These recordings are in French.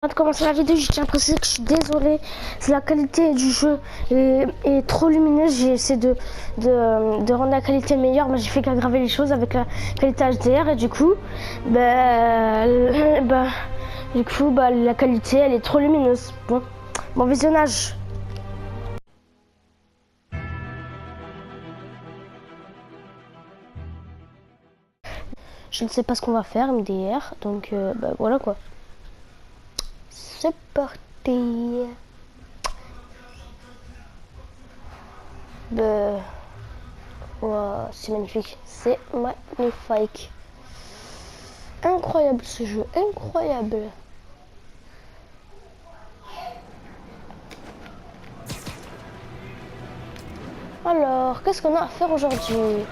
Avant de commencer la vidéo, je tiens à préciser que je suis désolée si la qualité du jeu est trop lumineuse. J'ai essayé de rendre la qualité meilleure, mais j'ai fait qu'aggraver les choses avec la qualité HDR et du coup, la qualité elle est trop lumineuse. Bon visionnage. Je ne sais pas ce qu'on va faire MDR, donc voilà quoi. C'est parti. Wow, c'est magnifique, c'est magnifique. Incroyable ce jeu, incroyable. Alors, qu'est-ce qu'on a à faire aujourd'hui?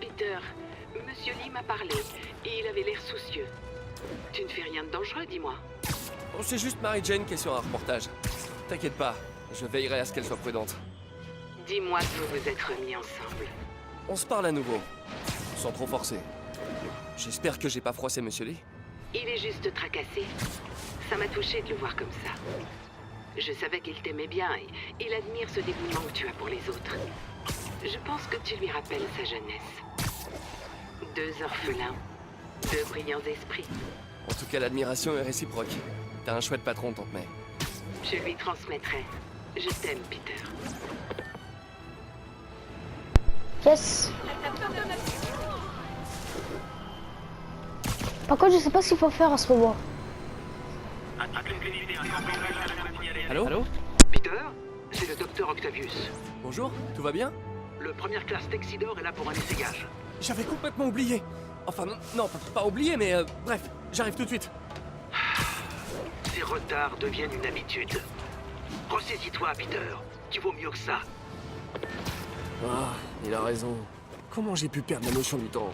Peter, Monsieur Lee m'a parlé et il avait l'air soucieux. Tu ne fais rien de dangereux, dis-moi. Bon, c'est juste Mary-Jane qui est sur un reportage. T'inquiète pas, je veillerai à ce qu'elle soit prudente. Dis-moi que vous vous êtes remis ensemble. On se parle à nouveau, sans trop forcer. J'espère que j'ai pas froissé Monsieur Lee. Il est juste tracassé. Ça m'a touché de le voir comme ça. Je savais qu'il t'aimait bien et il admire ce dévouement que tu as pour les autres. Je pense que tu lui rappelles sa jeunesse. 2 orphelins, 2 brillants esprits. En tout cas, l'admiration est réciproque. T'as un chouette patron, Tante May. Je lui transmettrai. Je t'aime, Peter. Yes. Par contre, je sais pas ce qu'il faut faire à ce moment. Allô? Allô? Peter, c'est le docteur Octavius. Bonjour, tout va bien? Le première classe Texidor est là pour un essayage. J'avais complètement oublié. Enfin, non, pas oublié, mais bref, j'arrive tout de suite. Ces retards deviennent une habitude. Ressaisis-toi, Peter. Tu vaux mieux que ça. Ah, il a raison. Comment j'ai pu perdre la notion du temps?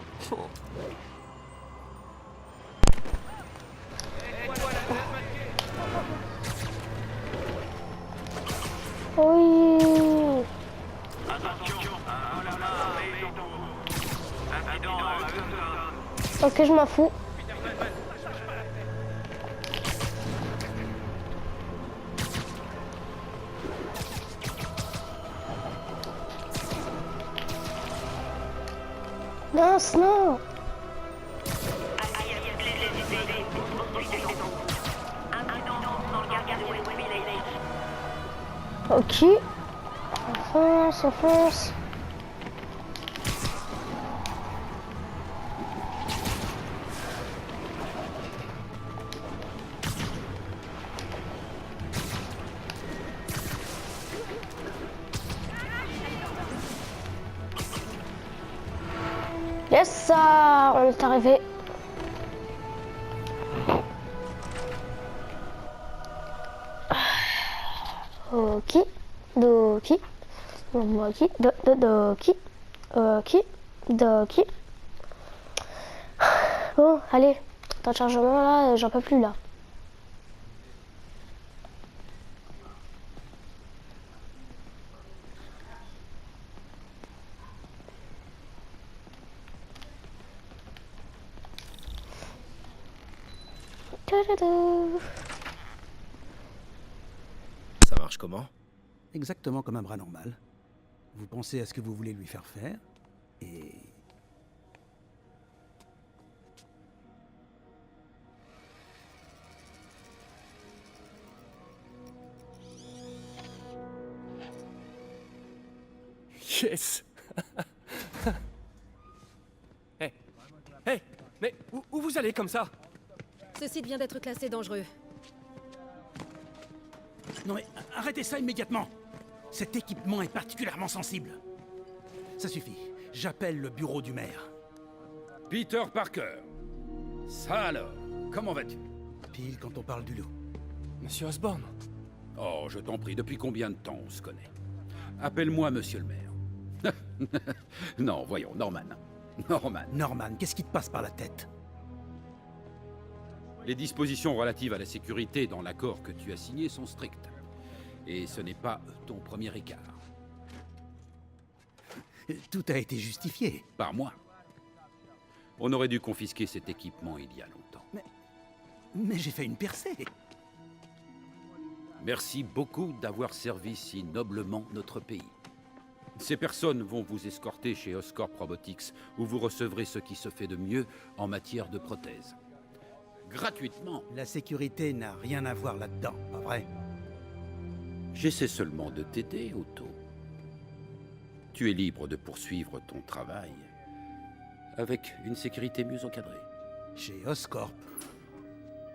Oui. Ok, je m'en fous. Mince, non. Ok. On fonce. Yes, ça, on est arrivé. Ok, doki, doki, doki, ok, doki. Bon, allez, temps de chargement là, j'en peux plus là. Ça marche comment? Exactement comme un bras normal. Vous pensez à ce que vous voulez lui faire faire, et... Yes. Hey, mais où vous allez comme ça? Ce site vient d'être classé dangereux. Non mais, arrêtez ça immédiatement! Cet équipement est particulièrement sensible. Ça suffit, j'appelle le bureau du maire. Peter Parker. Ça alors, comment vas-tu? Pile quand on parle du loup. Monsieur Osborn. Oh, je t'en prie, depuis combien de temps on se connaît? Appelle-moi monsieur le maire. Non, voyons, Norman. Norman, qu'est-ce qui te passe par la tête? Les dispositions relatives à la sécurité dans l'accord que tu as signé sont strictes. Et ce n'est pas ton premier écart. Tout a été justifié. Par moi. On aurait dû confisquer cet équipement il y a longtemps. Mais j'ai fait une percée. Merci beaucoup d'avoir servi si noblement notre pays. Ces personnes vont vous escorter chez Oscorp Robotics, où vous recevrez ce qui se fait de mieux en matière de prothèses. Gratuitement. La sécurité n'a rien à voir là-dedans, pas vrai? J'essaie seulement de t'aider, Otto. Tu es libre de poursuivre ton travail avec une sécurité mieux encadrée. Chez Oscorp,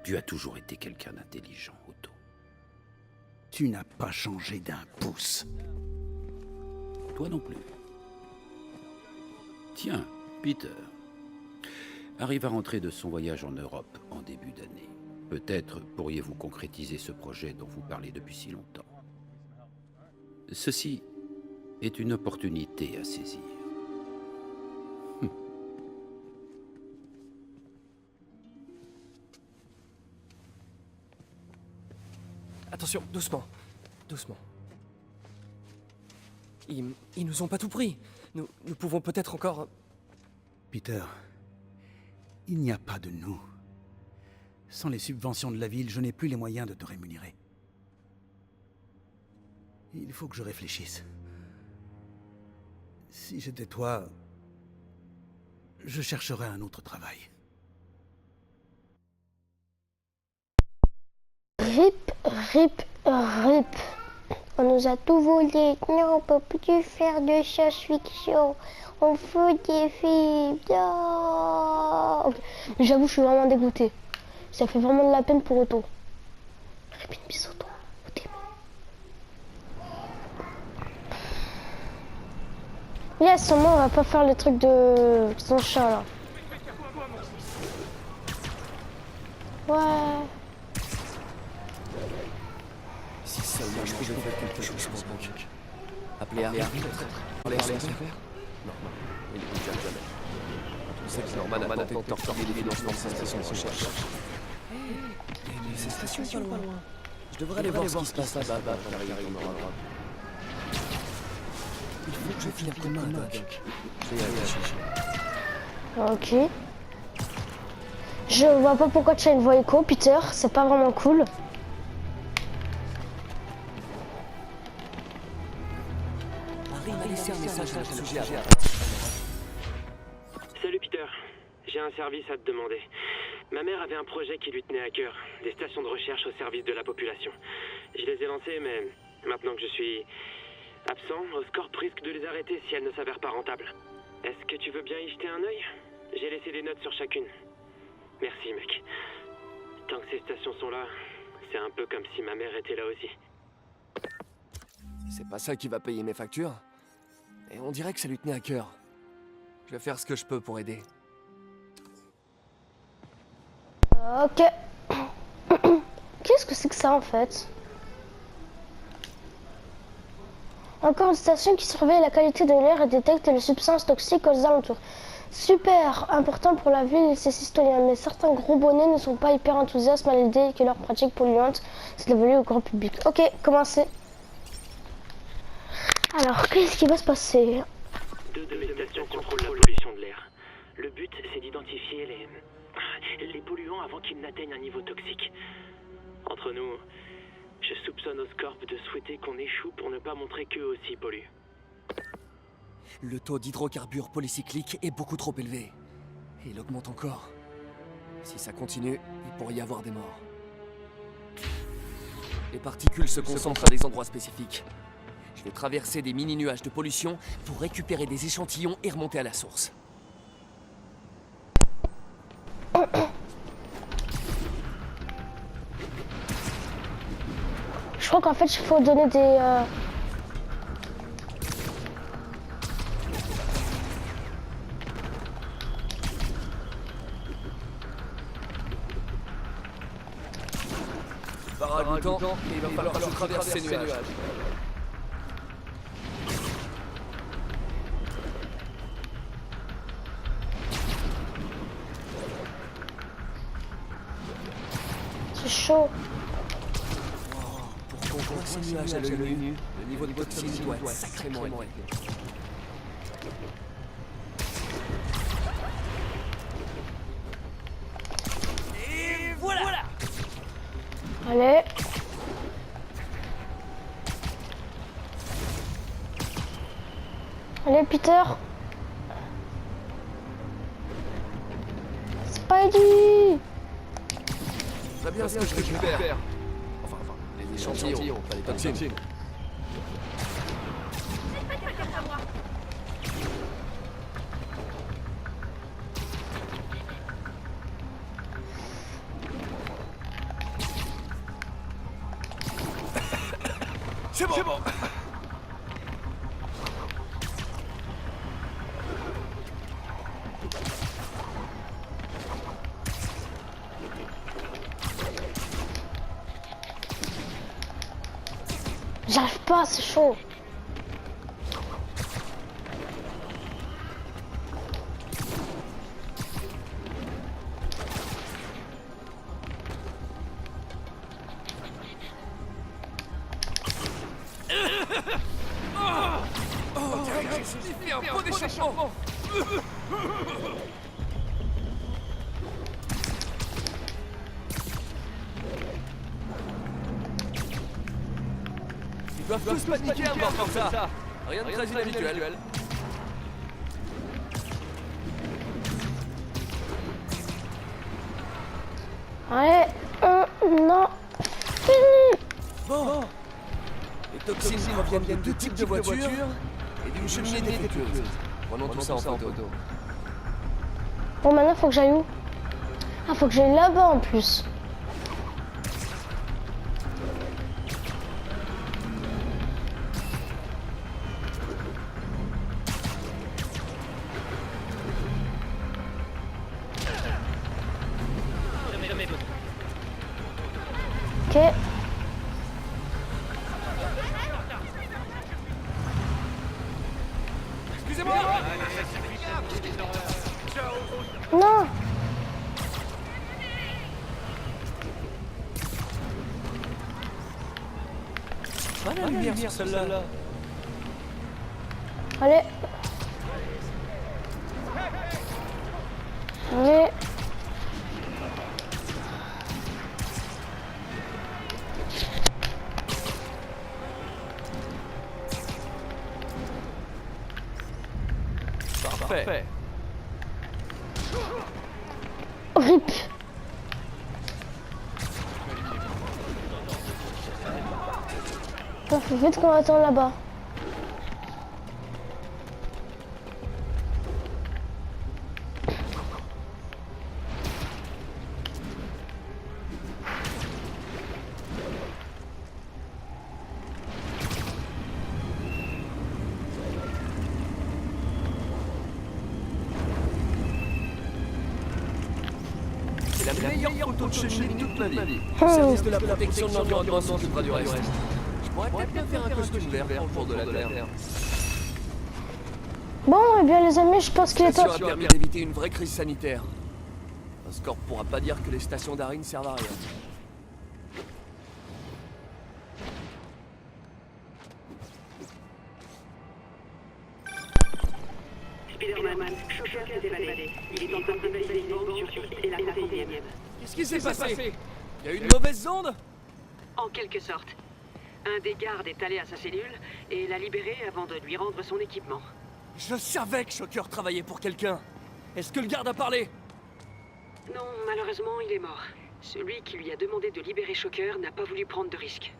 Tu as toujours été quelqu'un d'intelligent, Otto. tu n'as pas changé d'un pouce. Toi non plus. Tiens, Peter arrive à rentrer de son voyage en Europe en début d'année. Peut-être pourriez-vous concrétiser ce projet dont vous parlez depuis si longtemps. Ceci est une opportunité à saisir. Attention, doucement. Doucement. Ils nous ont pas tout pris. Nous pouvons peut-être encore... Peter, il n'y a pas de nous. Sans les subventions de la ville, je n'ai plus les moyens de te rémunérer. Il faut que je réfléchisse. Si j'étais toi, je chercherais un autre travail. Rip, rip, rip. On nous a tout volé. Non, on peut plus faire de science-fiction. On fait des films. Non. J'avoue, je suis vraiment dégoûtée. Ça fait vraiment de la peine pour Otto. Rip une bise Otto. Au démon. Yes, au moins on va pas faire le truc de son chat là. Ouais. Si seulement je pouvais faire quelque chose pour mon truc. Appeler Harry peut-être. Parler à son père. Non, il ne bouge jamais. Je sais que Norman a tenté de torpiller les financements de sa station de recherche. Mais cette station est pas loin. Je devrais aller voir ce qui se passe là-bas pour arriver en Europe. Il faut que je file un coup de main à Doc. Je vais y réfléchir. Ok. Je vois pas pourquoi tu as une voix écho, Peter. C'est pas vraiment cool. Harry m'a laissé un message à ce sujet. Salut Peter, j'ai un service à te demander. Ma mère avait un projet qui lui tenait à cœur, des stations de recherche au service de la population. Je les ai lancées, mais maintenant que je suis absent, Oscorp risque de les arrêter si elles ne s'avèrent pas rentables. Est-ce que tu veux bien y jeter un œil? J'ai laissé des notes sur chacune. Merci mec. Tant que ces stations sont là, c'est un peu comme si ma mère était là aussi. C'est pas ça qui va payer mes factures. Et on dirait que ça lui tenait à cœur. Je vais faire ce que je peux pour aider. Ok. Qu'est-ce que c'est que ça en fait? Encore une station qui surveille la qualité de l'air et détecte les substances toxiques aux alentours. Super important pour la ville et ses citoyens, mais certains gros bonnets ne sont pas hyper enthousiastes à l'idée que leurs pratiques polluantes soient dévoilées au grand public. Ok, commencez. Alors, qu'est-ce qui va se passer? Deux de mes stations contrôlent la pollution de l'air. Le but, c'est d'identifier les polluants avant qu'ils n'atteignent un niveau toxique. Entre nous, je soupçonne Oscorp de souhaiter qu'on échoue pour ne pas montrer qu'eux aussi polluent. Le taux d'hydrocarbures polycycliques est beaucoup trop élevé. Et il augmente encore. Si ça continue, il pourrait y avoir des morts. Les particules se concentrent à des endroits spécifiques. Je vais traverser des mini-nuages de pollution pour récupérer des échantillons et remonter à la source. Je crois qu'en fait, il faut donner des... Baragoutant, et il va falloir que je traverse ces nuages. C'est chaud. Pour qu'on voit ces nuages à l'œil nu, le niveau de toxine doit être sacrément élevé. Allez, Peter. Spidey. Très bien ce que je récupère. Enfin, les échantillons, pas les toxines. C'est bon. J'arrive pas, c'est chaud. J'ai fait un pot d'échappement. Ils doivent tous paniquer à voir comme ça. Rien de très inhabituel. Allez, non. Fini. Bon. Les toxines proviennent de deux types de voitures et d'une cheminée défectueuse. Prenons tout ça en photo. Bon, maintenant, faut que j'aille où? Ah, faut que j'aille là-bas en plus. Ok. Excusez-moi. Non. Pas la lumière sur celle-là. Allez. Allez. Parfait. RIP. Faut vite qu'on attend là-bas. C'est la meilleure photo de cheminée de toute ma vie. Le service de la protection de l'environnement s'occupera du reste. Je pourrais peut-être bien faire un costume vert pour le jour de la Terre. Bon, eh bien les amis, je pense qu'il est temps. La station a permis d'éviter une vraie crise sanitaire. Oscorp pourra pas dire que les stations d'Arin servent à rien. Spider-Man, Shocker s'est évadé. Il est en train de valider une bombe sur site et la 41e. Qu'est-ce qui s'est passé? Il y a eu une mauvaise onde? En quelque sorte. Un des gardes est allé à sa cellule et l'a libéré avant de lui rendre son équipement. Je savais que Shocker travaillait pour quelqu'un. Est-ce que le garde a parlé? Non, malheureusement, il est mort. Celui qui lui a demandé de libérer Shocker n'a pas voulu prendre de risque.